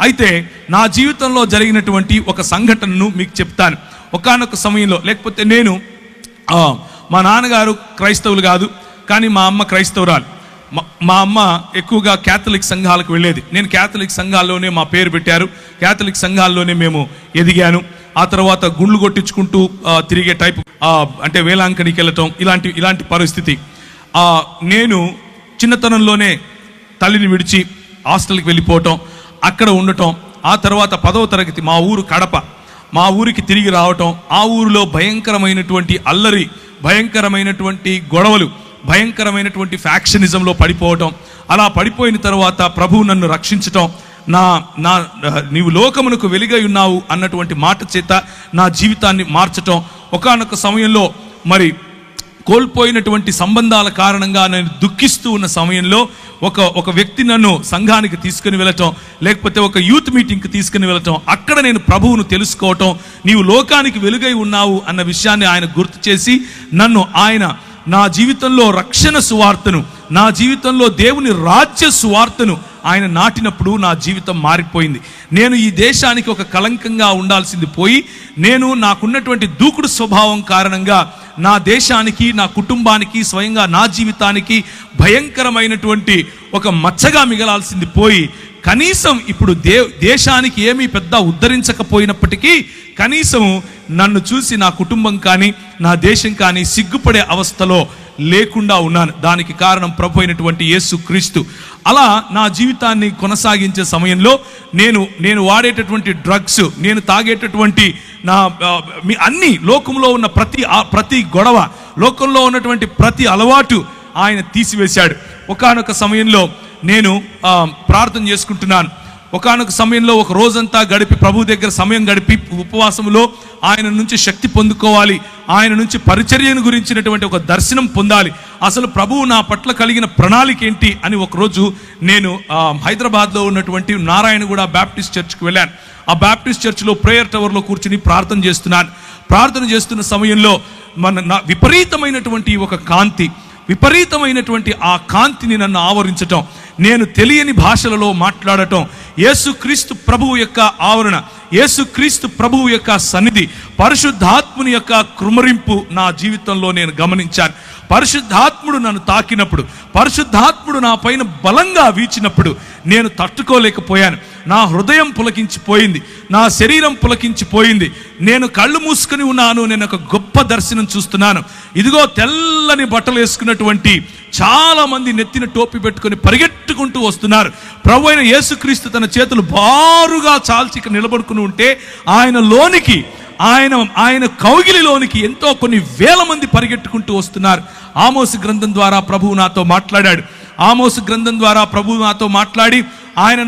అయితే నా జీవితంలో జరిగినటువంటి ఒక సంఘటనను మీకు చెప్తాను. ఒకానొక సమయంలో, లేకపోతే నేను మా నాన్నగారు క్రైస్తవులు కాదు, కానీ మా అమ్మ క్రైస్తవురాలు. మా అమ్మ ఎక్కువగా క్యాథలిక్ సంఘాలకు వెళ్ళేది. నేను క్యాథలిక్ సంఘాల్లోనే మా పేరు పెట్టారు, క్యాథలిక్ సంఘాల్లోనే మేము ఎదిగాను. ఆ తర్వాత గుండ్లు కొట్టించుకుంటూ తిరిగే టైప్, అంటే వేలాంకనికి వెళ్ళటం, ఇలాంటి పరిస్థితి. నేను చిన్నతనంలోనే తల్లిని విడిచి హాస్టల్కి వెళ్ళిపోవటం, అక్కడ ఉండటం. ఆ తర్వాత 10వ తరగతి మా ఊరు కడప, మా ఊరికి తిరిగి రావటం. ఆ ఊరిలో భయంకరమైనటువంటి అల్లరి, భయంకరమైనటువంటి గొడవలు, భయంకరమైనటువంటి ఫ్యాక్షనిజంలో పడిపోవటం. అలా పడిపోయిన తర్వాత ప్రభువు నన్ను రక్షించటం, నీవు లోకమునకు వెలుగై ఉన్నావు అన్నటువంటి మాట చేత నా జీవితాన్ని మార్చటం. ఒకానొక సమయంలో మరి కోల్పోయినటువంటి సంబంధాల కారణంగా నేను దుఃఖిస్తూ ఉన్న సమయంలో ఒక వ్యక్తి నన్ను సంఘానికి తీసుకుని వెళ్ళటం, లేకపోతే ఒక యూత్ మీటింగ్కి తీసుకుని వెళ్ళటం. అక్కడ నేను ప్రభువును తెలుసుకోవటం, నీవు లోకానికి వెలుగై ఉన్నావు అన్న విషయాన్ని ఆయన గుర్తు చేసి ఆయన నా జీవితంలో రక్షణ సువార్తను, నా జీవితంలో దేవుని రాజ్య సువార్తను ఆయన నాటినప్పుడు నా జీవితం మారిపోయింది. నేను ఈ దేశానికి ఒక కలంకంగా ఉండాల్సింది పోయి, నేను నాకున్నటువంటి దూకుడు స్వభావం కారణంగా నా దేశానికి, నా కుటుంబానికి, స్వయంగా నా జీవితానికి భయంకరమైనటువంటి ఒక మచ్చగా మిగలాల్సింది పోయి, కనీసం ఇప్పుడు దేశానికి ఏమీ పెద్ద ఉద్ధరించకపోయినప్పటికీ కనీసం నన్ను చూసి నా కుటుంబం కానీ నా దేశం కానీ సిగ్గుపడే అవస్థలో లేకుండా ఉన్నాను. దానికి కారణం ప్రభు అయినటువంటి యేసు క్రీస్తు. అలా నా జీవితాన్ని కొనసాగించే సమయంలో నేను వాడేటటువంటి డ్రగ్స్, నేను తాగేటటువంటి అన్ని, లోకంలో ఉన్న ప్రతి గొడవ, లోకంలో ఉన్నటువంటి ప్రతి అలవాటు ఆయన తీసివేశాడు. ఒకానొక సమయంలో నేను ప్రార్థన చేసుకుంటున్నాను. ఒకానొక సమయంలో ఒక రోజంతా గడిపి, ప్రభు దగ్గర సమయం గడిపి, ఉపవాసంలో ఆయన నుంచి శక్తి పొందుకోవాలి, ఆయన నుంచి పరిచర్యను గురించినటువంటి ఒక దర్శనం పొందాలి, అసలు ప్రభువు నా పట్ల కలిగిన ప్రణాళిక ఏంటి అని ఒకరోజు నేను హైదరాబాద్లో ఉన్నటువంటి నారాయణగూడ బ్యాప్టిస్ట్ చర్చ్కి వెళ్ళాను. ఆ బ్యాప్టిస్ట్ చర్చ్లో ప్రేయర్ టవర్లో కూర్చుని ప్రార్థన చేస్తున్నాను. ప్రార్థన చేస్తున్న సమయంలో విపరీతమైనటువంటి ఒక కాంతి, విపరీతమైనటువంటి ఆ కాంతిని నన్ను ఆవరించటం, నేను తెలియని భాషలలో మాట్లాడటం, యేసుక్రీస్తు ప్రభువు యొక్క ఆవరణ, యేసుక్రీస్తు ప్రభువు యొక్క సన్నిధి, పరిశుద్ధాత్ముని యొక్క కృమరింపు నా జీవితంలో నేను గమనించాను. పరిశుద్ధాత్ముడు నన్ను తాకినప్పుడు, పరిశుద్ధాత్ముడు నా పైన బలంగా వీచినప్పుడు నేను తట్టుకోలేకపోయాను. నా హృదయం పులకించిపోయింది, నా శరీరం పులకించిపోయింది. నేను కళ్ళు మూసుకుని ఉన్నాను. నేను ఒక గొప్ప దర్శనం చూస్తున్నాను. ఇదిగో తెల్లని బట్టలు వేసుకున్నటువంటి చాలా మంది నెత్తిన టోపీ పెట్టుకొని పరిగెట్టుకుంటూ వస్తున్నారు. ప్రభు అయిన యేసుక్రీస్తు తన చేతులు బారుగా చాల్చి నిలబడుకుని ఉంటే ఆయన కౌగిలిలోనికి కొన్ని వేల మంది పరిగెట్టుకుంటూ వస్తున్నారు. ఆమోసు గ్రంథం ద్వారా ప్రభువు నాతో మాట్లాడాడు. ఆమోసు గ్రంథం ద్వారా ప్రభువు నాతో మాట్లాడి ఆయన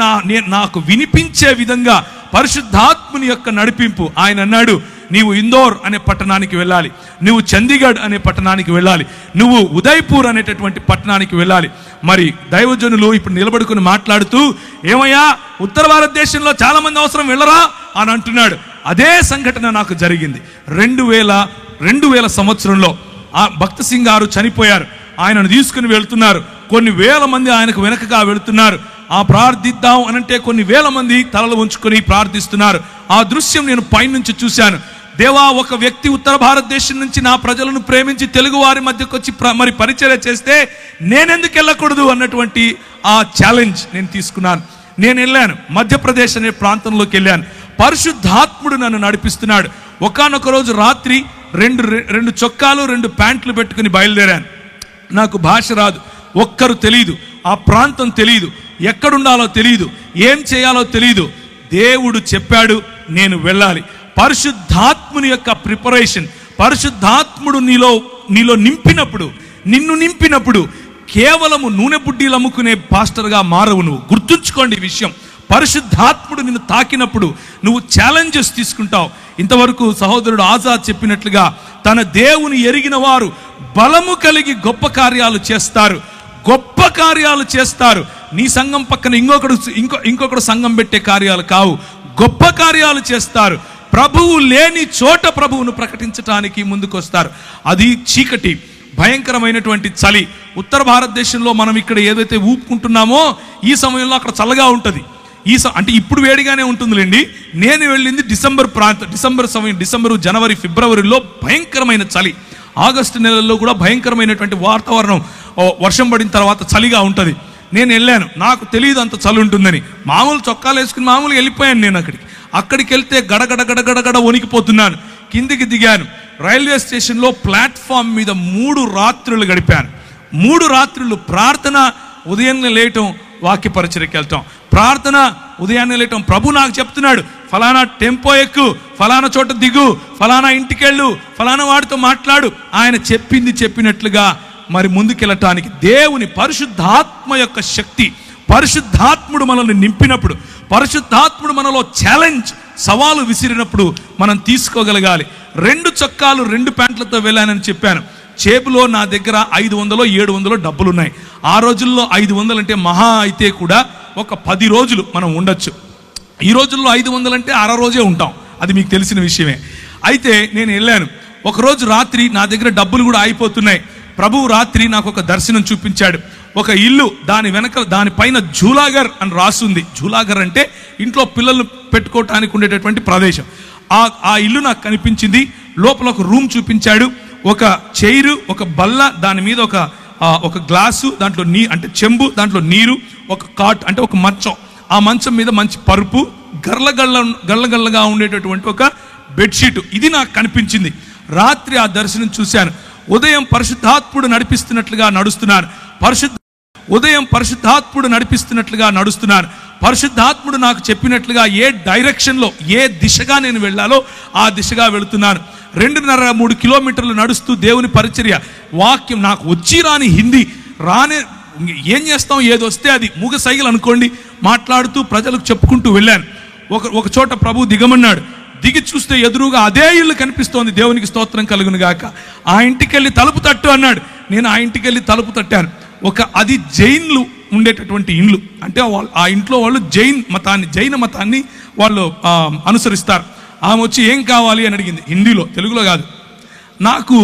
నాకు వినిపించే విధంగా పరిశుద్ధాత్ముని యొక్క నడిపింపు. ఆయన అన్నాడు, నీవు ఇందోర్ అనే పట్టణానికి వెళ్ళాలి, నువ్వు చండీగఢ్ అనే పట్టణానికి వెళ్ళాలి, నువ్వు ఉదయ్పూర్ అనేటటువంటి పట్టణానికి వెళ్ళాలి. మరి దైవజనులు ఇప్పుడు నిలబడుకుని మాట్లాడుతూ, ఏమయ్యా ఉత్తర భారతదేశంలో చాలా మంది అవసరం వెళ్ళరా అని అంటున్నాడు. అదే సంఘటన నాకు జరిగింది. 2000 సంవత్సరంలో భక్త సింగ్ గారు చనిపోయారు. ఆయనను తీసుకుని వెళ్తున్నారు. కొన్ని వేల మంది ఆయనకు వెనకగా వెళుతున్నారు. ప్రార్థిద్దాం అనంటే కొన్ని వేల మంది తలలు ఉంచుకొని ప్రార్థిస్తున్నారు. ఆ దృశ్యం నేను పైనుంచి చూశాను. దేవా, ఒక వ్యక్తి ఉత్తర భారతదేశం నుంచి నా ప్రజలను ప్రేమించి తెలుగు వారి మధ్యకు వచ్చి మరి పరిచర్య చేస్తే నేనెందుకు వెళ్ళకూడదు అన్నటువంటి ఆ ఛాలెంజ్ నేను తీసుకున్నాను. నేను వెళ్ళాను, మధ్యప్రదేశ్ అనే ప్రాంతంలోకి వెళ్ళాను. పరిశుద్ధాత్ముడు నన్ను నడిపిస్తున్నాడు. ఒకానొక రోజు రాత్రి రెండు చొక్కాలు 2 ప్యాంట్లు పెట్టుకుని బయలుదేరాను. నాకు భాష రాదు, ఒక్కరు తెలియదు, ఆ ప్రాంతం తెలియదు, ఎక్కడుండాలో తెలియదు, ఏం చేయాలో తెలియదు. దేవుడు చెప్పాడు, నేను వెళ్ళాలి. పరిశుద్ధాత్ముని యొక్క ప్రిపరేషన్, పరిశుద్ధాత్ముడు నీలో నిన్ను నింపినప్పుడు కేవలము నూనె బుడ్డీలు అమ్ముకునే పాస్టర్గా మారవు నువ్వు. గుర్తుంచుకోండి ఈ విషయం. పరిశుద్ధాత్ముడు నిన్ను తాకినప్పుడు నువ్వు ఛాలెంజెస్ తీసుకుంటావు. ఇంతవరకు సహోదరుడు ఆజాద్ చెప్పినట్లుగా తన దేవుని ఎరిగిన వారు బలము కలిగి గొప్ప కార్యాలు చేస్తారు, గొప్ప కార్యాలు చేస్తారు. నీ సంఘం పక్కన ఇంకొకడు సంఘం పెట్టే కార్యాలు కావు, గొప్ప కార్యాలు చేస్తారు. ప్రభువు లేని చోట ప్రభువును ప్రకటించడానికి ముందుకొస్తారు. అది చీకటి, భయంకరమైనటువంటి చలి. ఉత్తర భారతదేశంలో మనం ఇక్కడ ఏదైతే ఊపుకుంటున్నామో ఈ సమయంలో అక్కడ చల్లగా ఉంటుంది. అంటే ఇప్పుడు వేడిగానే ఉంటుందిలేండి. నేను వెళ్ళింది డిసెంబర్ సమయం, డిసెంబరు, జనవరి, ఫిబ్రవరిలో భయంకరమైన చలి. ఆగస్టు నెలల్లో కూడా భయంకరమైనటువంటి వాతావరణం, వర్షం పడిన తర్వాత చలిగా ఉంటుంది. నేను వెళ్ళాను, నాకు తెలియదు అంత చలి ఉంటుందని. మామూలు చొక్కాలు వేసుకుని మామూలుగా వెళ్ళిపోయాను. నేను అక్కడికి వెళ్తే గడగడ వణికిపోతున్నాను. కిందికి దిగాను. రైల్వే స్టేషన్లో ప్లాట్ఫామ్ మీద 3 రాత్రులు గడిపాను. 3 రాత్రులు ప్రార్థన, ఉదయాన్నే లేయటం, వాక్య పరిచర్యకి వెళ్తాం, ప్రార్థన, ఉదయాన్నే లేయటం. ప్రభు నాకు చెప్తున్నాడు, ఫలానా టెంపో ఎక్కు, ఫలానా చోట దిగు, ఫలానా ఇంటికి వెళ్ళు, ఫలానా వాడితో మాట్లాడు. ఆయన చెప్పింది చెప్పినట్లుగా మరి ముందుకెళ్ళటానికి దేవుని పరిశుద్ధాత్మ యొక్క శక్తి, పరిశుద్ధాత్ముడు మనల్ని నింపినప్పుడు, పరిశుద్ధాత్ముడు మనలో ఛాలెంజ్, సవాలు విసిరినప్పుడు మనం తీసుకోగలగాలి. 2 చొక్కాలు 2 ప్యాంట్లతో వెళ్ళానని చెప్పాను. చేబులో నా దగ్గర 500 700 డబ్బులు ఉన్నాయి. ఆ రోజుల్లో 500 అంటే మహా అయితే కూడా ఒక 10 రోజులు మనం ఉండొచ్చు. ఈ రోజుల్లో 500 అంటే అర రోజే ఉంటాం, అది మీకు తెలిసిన విషయమే. అయితే నేను వెళ్ళాను. ఒకరోజు రాత్రి నా దగ్గర డబ్బులు కూడా అయిపోతున్నాయి. ప్రభువు రాత్రి నాకు ఒక దర్శనం చూపించాడు. ఒక ఇల్లు, దాని వెనక, దానిపైన జూలాగర్ అని రాసుంది. జూలాగర్ అంటే ఇంట్లో పిల్లలు పెట్టుకోవటానికి ఉండేటటువంటి ప్రదేశం. ఆ ఇల్లు నాకు కనిపించింది. లోపల ఒక రూమ్ చూపించాడు. ఒక చైరు, ఒక బల్ల, దాని మీద ఒక గ్లాసు, దాంట్లో అంటే చెంబు, దాంట్లో నీరు, ఒక కాట్ అంటే ఒక మంచం. ఆ మంచం మీద మంచి పరుపు, గల్లగా ఉండేటటువంటి ఒక బెడ్షీట్. ఇది నాకు కనిపించింది. రాత్రి ఆ దర్శనం చూశాను. ఉదయం పరిశుద్ధాత్ముడు నడిపిస్తున్నట్లుగా నడుస్తున్నాను. పరిశుద్ధాత్ముడు నాకు చెప్పినట్లుగా ఏ డైరెక్షన్లో, ఏ దిశగా నేను వెళ్ళాలో ఆ దిశగా వెళుతున్నాను. 2.5-3 కిలోమీటర్లు నడుస్తూ దేవుని పరిచర్య, వాక్యం. నాకు వచ్చి రాని హిందీ ఏం చేస్తాం, ఏదొస్తే అది మూగ సైగలు అనుకోండి, మాట్లాడుతూ ప్రజలకు చెప్పుకుంటూ వెళ్ళాను. ఒక చోట ప్రభు దిగమన్నాడు. దిగి చూస్తే ఎదురుగా అదే ఇల్లు కనిపిస్తోంది. దేవునికి స్తోత్రం కలుగును గాక. ఆ ఇంటికి వెళ్ళి తలుపు తట్టు అన్నాడు. నేను ఆ ఇంటికి వెళ్ళి తలుపు తట్టాను. అది జైన్లు ఉండేటటువంటి ఇండ్లు. అంటే ఆ ఇంట్లో వాళ్ళు జైన మతాన్ని వాళ్ళు అనుసరిస్తారు. ఆమె వచ్చి ఏం కావాలి అని అడిగింది, హిందీలో, తెలుగులో కాదు. నాకు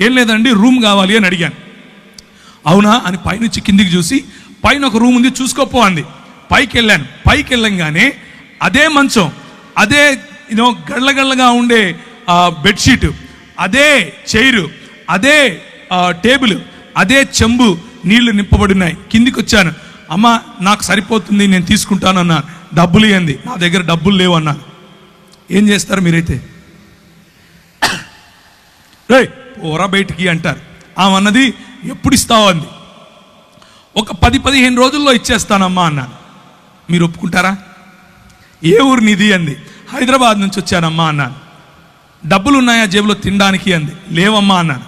ఏం లేదండి, రూమ్ కావాలి అని అడిగాను. అవునా అని పైనుంచి కిందికి చూసి, పైన ఒక రూమ్ ఉంది, చూసుకోపో అంది. పైకి వెళ్ళంగానే అదే మంచం, అదే గళ్ళగా ఉండే బెడ్షీట్, అదే చైరు, అదే టేబుల్, అదే చెంబు, నీళ్లు నింపబడినాయి. కిందికి వచ్చాను. అమ్మ నాకు సరిపోతుంది, నేను తీసుకుంటాను అన్నాను. డబ్బులు ఇవ్వండి. నా దగ్గర డబ్బులు లేవు అన్నాను. ఏం చేస్తారు మీరైతే? ఓరా బయటికి అంటారు. ఆమె అన్నది, ఎప్పుడు ఇస్తావు అంది. ఒక 10-15 రోజుల్లో ఇచ్చేస్తానమ్మా అన్నాను. మీరు ఒప్పుకుంటారా? ఏ ఊరు నీది అంది. హైదరాబాద్ నుంచి వచ్చానమ్మా అన్నాను. డబ్బులు ఉన్నాయా జేబులో తినడానికి అంది. లేవమ్మా అన్నాను.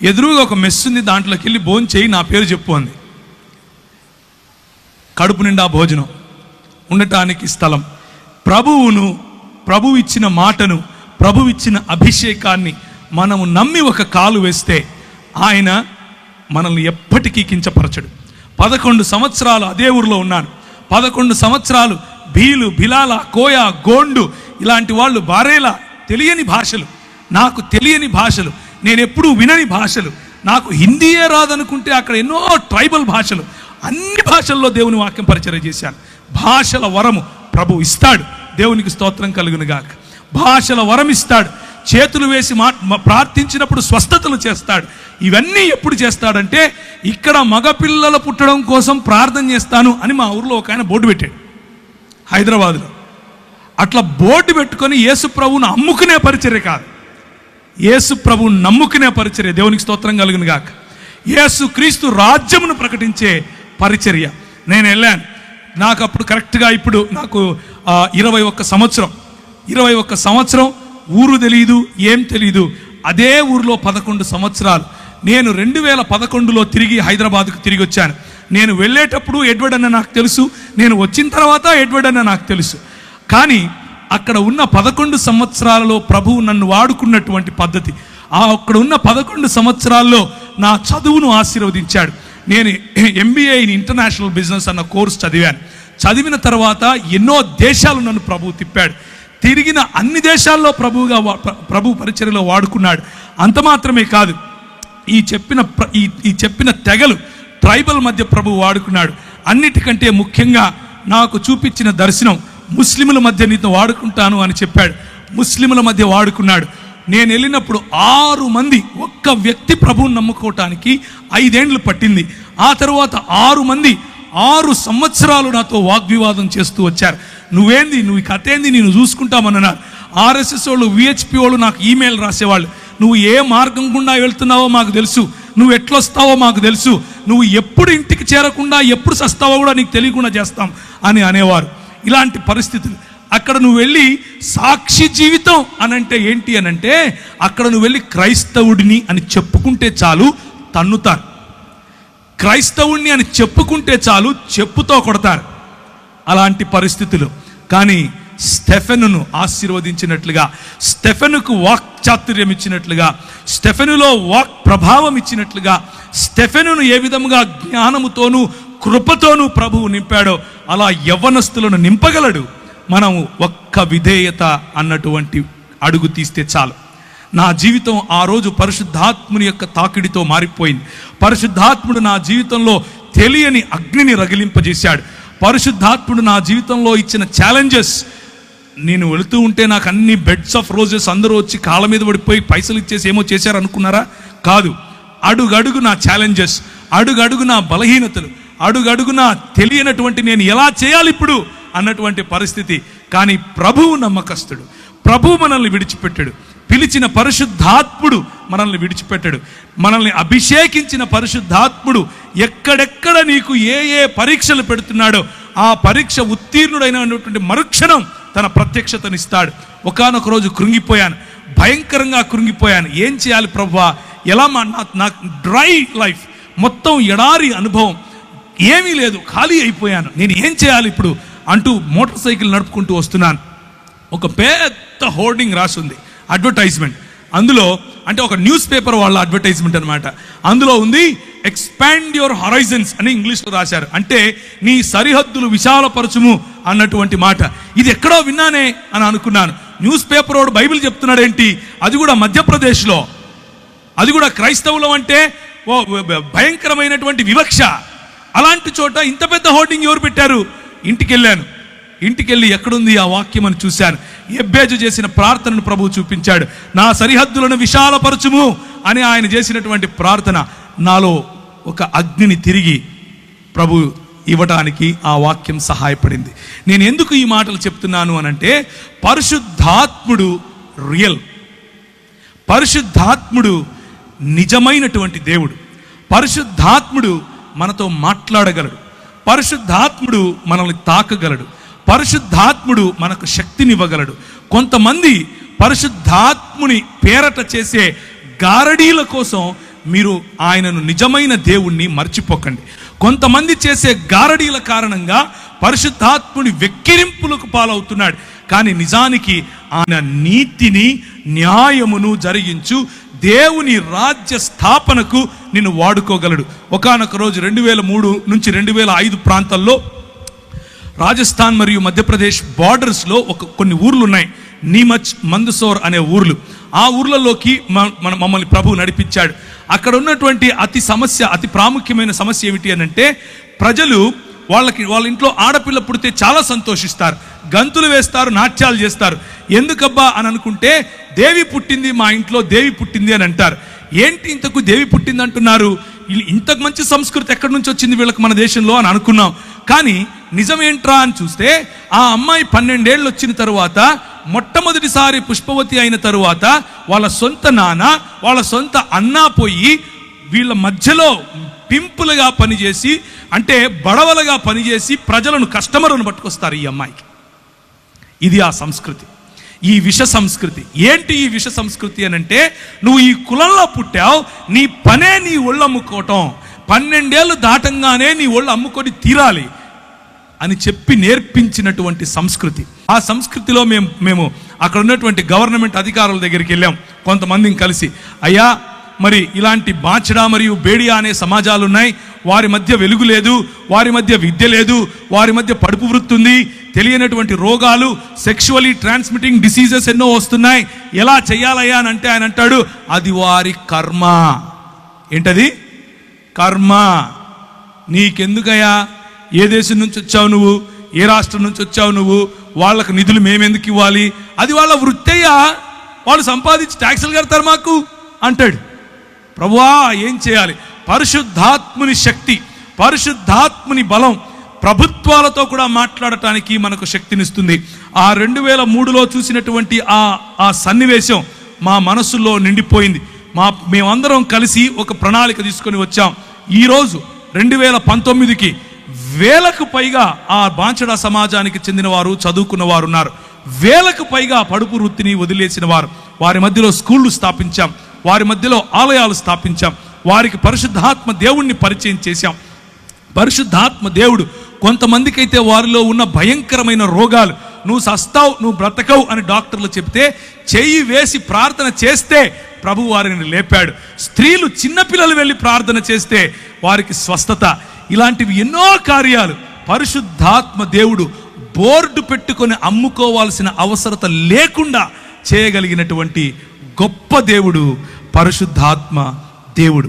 ఎదురుగా ఒక మెస్ ఉంది, దాంట్లోకి వెళ్ళి భోజనం చేయి, నా పేరు చెప్పు అంది. కడుపు నిండా భోజనం, ఉండటానికి స్థలం. ప్రభువు ఇచ్చిన మాటను, ప్రభువు ఇచ్చిన అభిషేకాన్ని మనము నమ్మి ఒక కాలు వేస్తే ఆయన మనల్ని ఎప్పటికీ కించపరచడు. 11 సంవత్సరాలు అదే ఊరిలో ఉన్నాను. 11 సంవత్సరాలు భీలు, బిలాల, కోయ, గోండు ఇలాంటి వాళ్ళు, బారేలా, తెలియని భాషలు, నాకు తెలియని భాషలు, నేను ఎప్పుడూ వినని భాషలు, నాకు హిందీయే రాదనుకుంటే అక్కడ ఎన్నో ట్రైబల్ భాషలు, అన్ని భాషల్లో దేవుని వాక్యం పరిచర్య చేశాను. భాషల వరము ప్రభు ఇస్తాడు. దేవునికి స్తోత్రం కలుగును గాక. భాషల వరం ఇస్తాడు. చేతులు వేసి ప్రార్థించినప్పుడు స్వస్థతలు చేస్తాడు. ఇవన్నీ ఎప్పుడు చేస్తాడంటే, ఇక్కడ మగపిల్లలు పుట్టడం కోసం ప్రార్థన చేస్తాను అని మా ఊర్లో ఒక ఆయన బోర్డు పెట్టాడు, హైదరాబాద్లో. అట్లా బోర్డు పెట్టుకొని యేసు ప్రభువును అమ్ముకునే పరిచర్య కాదు, యేసు ప్రభువును నమ్ముకునే పరిచర్య. దేవునికి స్తోత్రం కలుగును గాక. యేసు క్రీస్తు రాజ్యమును ప్రకటించే పరిచర్య. నేను వెళ్ళాను. నాకు అప్పుడు కరెక్ట్గా ఇప్పుడు నాకు 21 సంవత్సరం. ఊరు తెలియదు, ఏం తెలీదు. అదే ఊరిలో 11 సంవత్సరాలు. నేను 2011లో తిరిగి హైదరాబాద్కు తిరిగి వచ్చాను. నేను వెళ్ళేటప్పుడు ఎడ్వర్డ్ అన్న నాకు తెలుసు, నేను వచ్చిన తర్వాత ఎడ్వర్డ్ అన్న నాకు తెలుసు. కానీ అక్కడ ఉన్న 11 సంవత్సరాలలో ప్రభువు నన్ను వాడుకున్నటువంటి పద్ధతి, అక్కడ ఉన్న 11 సంవత్సరాల్లో నా చదువును ఆశీర్వదించాడు. నేను MBA ఇన్ ఇంటర్నేషనల్ బిజినెస్ అన్న కోర్స్ చదివాను. చదివిన తర్వాత ఎన్నో దేశాలు నన్ను ప్రభువు తిప్పాడు. తిరిగిన అన్ని దేశాల్లో ప్రభు పరిచర్యలో వాడుకున్నాడు. అంత మాత్రమే కాదు, ఈ చెప్పిన తెగలు, ట్రైబల్ మధ్య ప్రభు వాడుకున్నాడు. అన్నిటికంటే ముఖ్యంగా నాకు చూపించిన దర్శనం, ముస్లిముల మధ్య నీతో వాడుకుంటాను అని చెప్పాడు. ముస్లిముల మధ్య వాడుకున్నాడు. నేను వెళ్ళినప్పుడు 6 మంది, ఒక్క వ్యక్తి ప్రభువుని నమ్ముకోవటానికి 5 ఏండ్లు పట్టింది. ఆ తర్వాత 6 మంది 6 సంవత్సరాలు నాతో వాగ్వివాదం చేస్తూ వచ్చారు. నువ్వేంది, నువ్వు కథ ఏంది, నేను చూసుకుంటామన్నారు. ఆర్ఎస్ఎస్ వాళ్ళు, విహెచ్పి వాళ్ళు నాకు ఈమెయిల్ రాసేవాళ్ళు. నువ్వు ఏ మార్గం గుండా వెళ్తున్నావో మాకు తెలుసు, నువ్వు ఎట్లొస్తావో మాకు తెలుసు, నువ్వు ఎప్పుడు ఇంటికి చేరకుండా ఎప్పుడు సస్తావో కూడా నీకు తెలియకుండా చేస్తాం అని అనేవారు. ఇలాంటి పరిస్థితులు. అక్కడ నువ్వు వెళ్ళి సాక్షి జీవితం అనంటే ఏంటి అనంటే, అక్కడ నువ్వు వెళ్ళి క్రైస్తవుడిని అని చెప్పుకుంటే చాలు తన్నుతారు. క్రైస్తవుడిని అని చెప్పుకుంటే చాలు చెప్పుతో కొడతారు. అలాంటి పరిస్థితులు. కానీ స్టెఫెనును ఆశీర్వదించినట్లుగా, స్టెఫెనుకు వాక్ చాతుర్యం ఇచ్చినట్లుగా, స్టెఫెనులో వాక్ ప్రభావం ఇచ్చినట్లుగా, స్టెఫెనును ఏ విధముగా జ్ఞానముతోనూ కృపతోనూ ప్రభువు నింపాడో అలా యవ్వనస్తులను నింపగలడు. మనం ఒక్క విధేయత అన్నటువంటి అడుగు తీస్తే చాలు. నా జీవితం ఆ రోజు పరిశుద్ధాత్ముని యొక్క తాకిడితో మారిపోయింది. పరిశుద్ధాత్ముడు నా జీవితంలో తెలియని అగ్నిని రగిలింపజేశాడు. పరిశుద్ధాత్ముడు నా జీవితంలో ఇచ్చిన ఛాలెంజెస్, నేను వెళుతూ ఉంటే నాకు అన్ని బెడ్స్ ఆఫ్ రోజెస్ అందరూ వచ్చి కాళ్ళ మీద పడిపోయి పైసలు ఇచ్చేసి ఏమో చేశారు అనుకున్నారా? కాదు. అడుగడుగు నా ఛాలెంజెస్, అడుగడుగు నా బలహీనతలు, అడుగడుగు నా తెలియనటువంటి నేను ఎలా చేయాలి ఇప్పుడు అన్నటువంటి పరిస్థితి. కానీ ప్రభువు నమ్మకస్తుడు. ప్రభువు మనల్ని విడిచిపెట్టాడు. పిలిచిన పరిశుద్ధాత్ముడు మనల్ని విడిచిపెట్టాడు. మనల్ని అభిషేకించిన పరిశుద్ధాత్ముడు ఎక్కడెక్కడ నీకు ఏ ఏ పరీక్షలు పెడుతున్నాడో ఆ పరీక్ష ఉత్తీర్ణుడైనటువంటి మరుక్షణం తన ప్రత్యక్షతనిస్తాడు. ఒకానొక రోజు కృంగిపోయాను, భయంకరంగా కృంగిపోయాను. ఏం చేయాలి ప్రభువా? ఎలా నాకు డ్రై లైఫ్, మొత్తం ఎడారి అనుభవం, ఏమీ లేదు, ఖాళీ అయిపోయాను. నేను ఏం చేయాలి ఇప్పుడు అంటూ మోటార్ సైకిల్ నడుపుకుంటూ వస్తున్నాను. ఒక పెద్ద హోర్డింగ్ రాసింది, అడ్వర్టైజ్మెంట్. అందులో అంటే ఒక న్యూస్ పేపర్ వాళ్ళ అడ్వర్టైజ్మెంట్ అనమాట. అందులో ఉంది ఎక్స్పాండ్ యువర్ హరైజన్స్ అని ఇంగ్లీష్లో రాశారు. అంటే నీ సరిహద్దులు విశాలపరచుము అన్నటువంటి మాట. ఇది ఎక్కడో విన్నానే అని అనుకున్నాను. న్యూస్ పేపర్ వాడు బైబిల్ చెప్తున్నాడు ఏంటి, అది కూడా మధ్యప్రదేశ్లో, అది కూడా క్రైస్తవులం అంటే ఓ భయంకరమైనటువంటి వివక్ష. అలాంటి చోట ఇంత పెద్ద హోర్డింగ్ ఎవరు పెట్టారు? ఇంటికెళ్ళాను. ఇంటికెళ్ళి ఎక్కడుంది ఆ వాక్యం అని చూశాను. ఎబ్బేజు చేసిన ప్రార్థనను ప్రభువు చూపించాడు. నా సరిహద్దులను విశాలపరచుము అని ఆయన చేసినటువంటి ప్రార్థన నాలో ఒక అగ్నిని తిరిగి ప్రభు ఇవ్వడానికి ఆ వాక్యం సహాయపడింది. నేను ఎందుకు ఈ మాటలు చెప్తున్నాను అనంటే, పరిశుద్ధాత్ముడు రియల్, పరిశుద్ధాత్ముడు నిజమైనటువంటి దేవుడు. పరిశుద్ధాత్ముడు మనతో మాట్లాడగలడు. పరిశుద్ధాత్ముడు మనల్ని తాకగలడు. పరిశుద్ధాత్ముడు మనకు శక్తినివ్వగలడు. కొంతమంది పరిశుద్ధాత్ముని పేరట చేసే గారడీల కోసం మీరు ఆయనను నిజమైన దేవుణ్ణి మర్చిపోకండి. కొంతమంది చేసే గారడీల కారణంగా పరిశుద్ధాత్ముని వెక్కిరింపులకు పాలవుతున్నాడు. కానీ నిజానికి ఆయన నీతిని న్యాయమును జరిగించు దేవుని రాజ్య స్థాపనకు నిన్ను వాడుకోగలడు. ఒకానొక రోజు 2003 నుంచి 2005 ప్రాంతాల్లో రాజస్థాన్ మరియు మధ్యప్రదేశ్ బార్డర్స్లో కొన్ని ఊర్లు ఉన్నాయి. నీమచ్, మందసౌర్ అనే ఊర్లు. ఆ ఊర్లలోకి మమ్మల్ని ప్రభువు నడిపించాడు. అక్కడ ఉన్నటువంటి అతి ప్రాముఖ్యమైన సమస్య ఏమిటి అని అంటే, ప్రజలు వాళ్ళ ఇంట్లో ఆడపిల్ల పుడితే చాలా సంతోషిస్తారు, గంతులు వేస్తారు, నాట్యాలు చేస్తారు. ఎందుకబ్బా అని అనుకుంటే, దేవి పుట్టింది, మా ఇంట్లో దేవి పుట్టింది అని అంటారు. ఏంటి ఇంతకు దేవి పుట్టింది అంటున్నారు? ఇంతకు మంచి సంస్కృతి ఎక్కడి నుంచి వచ్చింది వీళ్ళకి మన దేశంలో అని అనుకున్నాం. కానీ నిజమేంట్రా అని చూస్తే, ఆ అమ్మాయి 12 ఏళ్ళు వచ్చిన తరువాత, మొట్టమొదటిసారి పుష్పవతి అయిన తరువాత, వాళ్ళ సొంత నాన్న, వాళ్ళ సొంత అన్న పోయి వీళ్ళ మధ్యలో పింపులుగా పనిచేసి, అంటే బడవలుగా పనిచేసి ప్రజలను, కస్టమర్లను పట్టుకొస్తారు ఈ అమ్మాయికి. ఇది ఆ సంస్కృతి, ఈ విష సంస్కృతి. ఏంటి ఈ విష సంస్కృతి అని అంటే, నువ్వు ఈ కులంలో పుట్టావు, నీ పనే నీ ఒళ్ళు అమ్ముకోవటం, 12 ఏళ్ళు దాటంగానే నీ ఒళ్ళు అమ్ముకొని తీరాలి అని చెప్పి నేర్పించినటువంటి సంస్కృతి. ఆ సంస్కృతిలో మేము అక్కడ ఉన్నటువంటి గవర్నమెంట్ అధికారుల దగ్గరికి వెళ్ళాం కొంతమందిని కలిసి. అయ్యా, మరి ఇలాంటి బాచడా మరియు బేడియా అనే సమాజాలు ఉన్నాయి, వారి మధ్య వెలుగు లేదు, వారి మధ్య విద్య లేదు, వారి మధ్య పడుపు వృత్తి ఉంది, తెలియనటువంటి రోగాలు, సెక్షువలీ ట్రాన్స్మిటింగ్ డిసీజెస్ ఎన్నో వస్తున్నాయి, ఎలా చెయ్యాలయ్యా అని అంటే ఆయన అంటాడు, అది వారి కర్మ. ఏంటది? కర్మ. నీకెందుకయ్యా? ఏ దేశం నుంచి వచ్చావు నువ్వు? ఏ రాష్ట్రం నుంచి వచ్చావు నువ్వు, వాళ్ళకు నిధులు మేమెందుకు ఇవ్వాలి, అది వాళ్ళ వృత్తయ్యా, వాళ్ళు సంపాదించి ట్యాక్సులు కడతారు మాకు అంటాడు. ప్రభువా ఏం చేయాలి? పరిశుద్ధాత్ముని శక్తి, పరిశుద్ధాత్ముని బలం ప్రభుత్వాలతో కూడా మాట్లాడటానికి మనకు శక్తినిస్తుంది. ఆ 2003లో చూసినటువంటి ఆ సన్నివేశం మా మనసులో నిండిపోయింది. మేమందరం కలిసి ఒక ప్రణాళిక తీసుకొని వచ్చాం. ఈరోజు 2019కి వేలకు పైగా ఆ బాంచడా సమాజానికి చెందిన వారు, చదువుకున్న వారు ఉన్నారు. వేలకు పైగా పడుపు వృత్తిని వదిలేసిన వారు. వారి మధ్యలో స్కూళ్ళు స్థాపించాం, వారి మధ్యలో ఆలయాలు స్థాపించాం, వారికి పరిశుద్ధాత్మ దేవుణ్ణి పరిచయం చేశాం. పరిశుద్ధాత్మ దేవుడు కొంతమందికి అయితే వారిలో ఉన్న భయంకరమైన రోగాలు, నువ్వు సస్తావు, నువ్వు బ్రతకవు అని డాక్టర్లు చెప్తే చెయ్యి వేసి ప్రార్థన చేస్తే ప్రభు వారిని లేపాడు. స్త్రీలు, చిన్నపిల్లలు వెళ్ళి ప్రార్థన చేస్తే వారికి స్వస్థత. ఇలాంటివి ఎన్నో కార్యాలు పరిశుద్ధాత్మ దేవుడు బోర్డు పెట్టుకొని అమ్ముకోవాల్సిన అవసరత లేకుండా చేయగలిగినటువంటి గొప్ప దేవుడు పరిశుద్ధాత్మ దేవుడు.